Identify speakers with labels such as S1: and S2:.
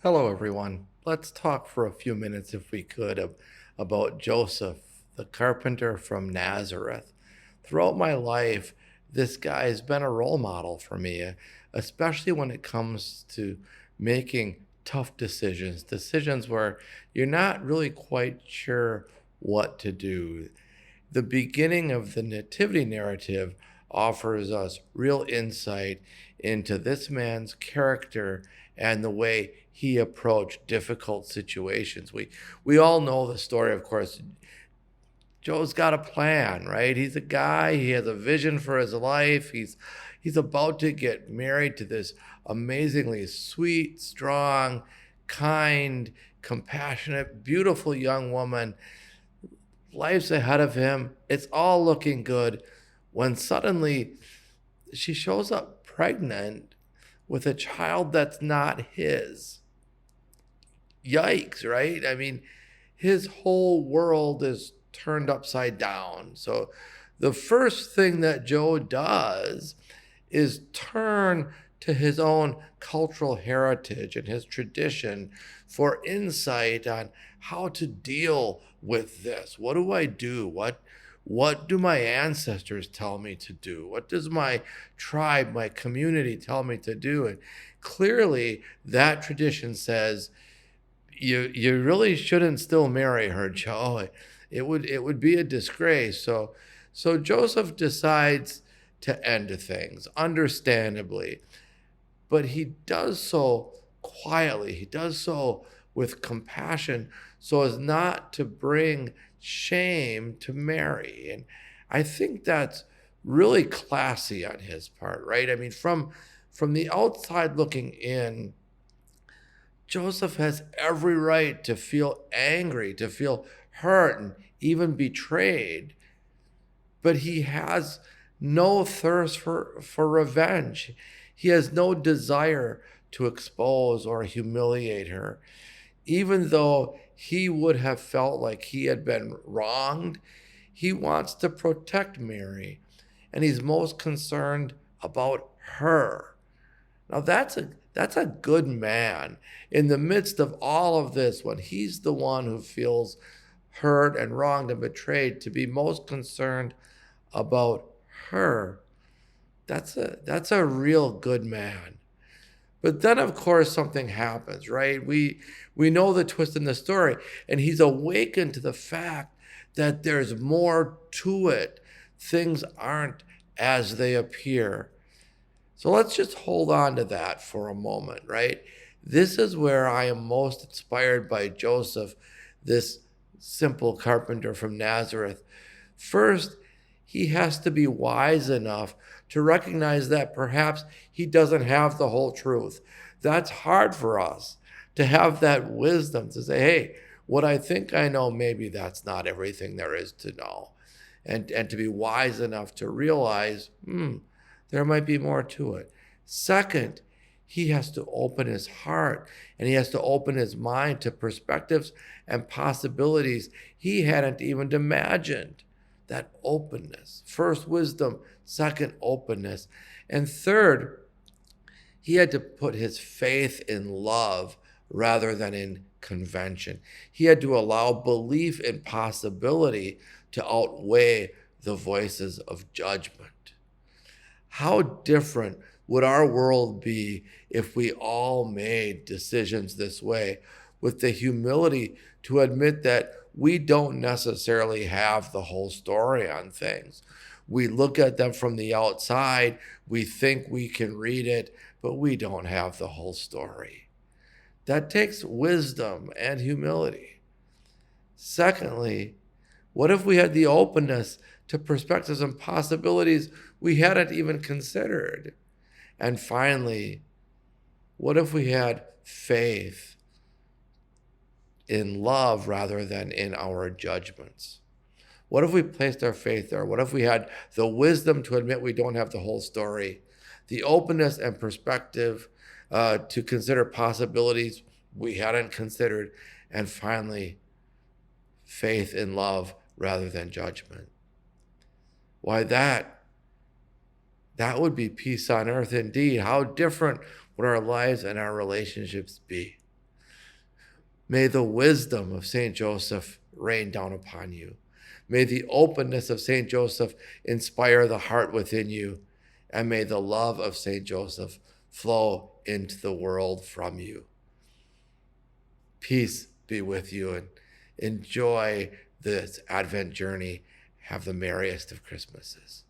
S1: Hello, everyone. Let's talk for a few minutes, if we could, about Joseph, the carpenter from Nazareth. Throughout my life, this guy has been a role model for me, especially when it comes to making tough decisions, decisions where you're not really quite sure what to do. The beginning of the nativity narrative offers us real insight into this man's character and the way he approached difficult situations. We all know the story, of course. Joe's got a plan, right? He's a guy, he has a vision for his life. He's about to get married to this amazingly sweet, strong, kind, compassionate, beautiful young woman. Life's ahead of him. It's all looking good when suddenly she shows up pregnant with a child that's not his. Yikes, right? I mean, his whole world is turned upside down. So the first thing that Joe does is turn to his own cultural heritage and his tradition for insight on how to deal with this. What do I do? What do my ancestors tell me to do? What does my tribe, my community tell me to do? And clearly that tradition says you really shouldn't still marry her, Joe. It would be a disgrace. So Joseph decides to end things, understandably, but he does so quietly. He does so with compassion, so as not to bring shame to Mary. And I think that's really classy on his part, right? I mean, from the outside looking in, Joseph has every right to feel angry, to feel hurt, and even betrayed, but he has no thirst for revenge. He has no desire to expose or humiliate her. Even though he would have felt like he had been wronged, he wants to protect Mary, and he's most concerned about her. Now that's a good man in the midst of all of this, when he's the one who feels hurt and wronged and betrayed, to be most concerned about her. That's a real good man. But then, of course, something happens, right? We know the twist in the story, and he's awakened to the fact that there's more to it. Things aren't as they appear. So let's just hold on to that for a moment, right? This is where I am most inspired by Joseph, this simple carpenter from Nazareth. First, he has to be wise enough to recognize that perhaps he doesn't have the whole truth. That's hard for us, to have that wisdom to say, hey, what I think I know, maybe that's not everything there is to know. And to be wise enough to realize, there might be more to it. Second, he has to open his heart and he has to open his mind to perspectives and possibilities he hadn't even imagined. That openness. First, wisdom. Second, openness. And third, he had to put his faith in love rather than in convention. He had to allow belief in possibility to outweigh the voices of judgment. How different would our world be if we all made decisions this way, with the humility to admit that we don't necessarily have the whole story on things? We look at them from the outside, we think we can read it, but we don't have the whole story. That takes wisdom and humility. Secondly, what if we had the openness to perspectives and possibilities we hadn't even considered? And finally, what if we had faith in love rather than in our judgments? What if we placed our faith there? What if we had the wisdom to admit we don't have the whole story, the openness and perspective to consider possibilities we hadn't considered, and finally, faith in love rather than judgment? Why, that would be peace on earth indeed. How different would our lives and our relationships be? May the wisdom of St. Joseph rain down upon you. May the openness of St. Joseph inspire the heart within you. And may the love of St. Joseph flow into the world from you. Peace be with you, and enjoy this Advent journey. Have the merriest of Christmases.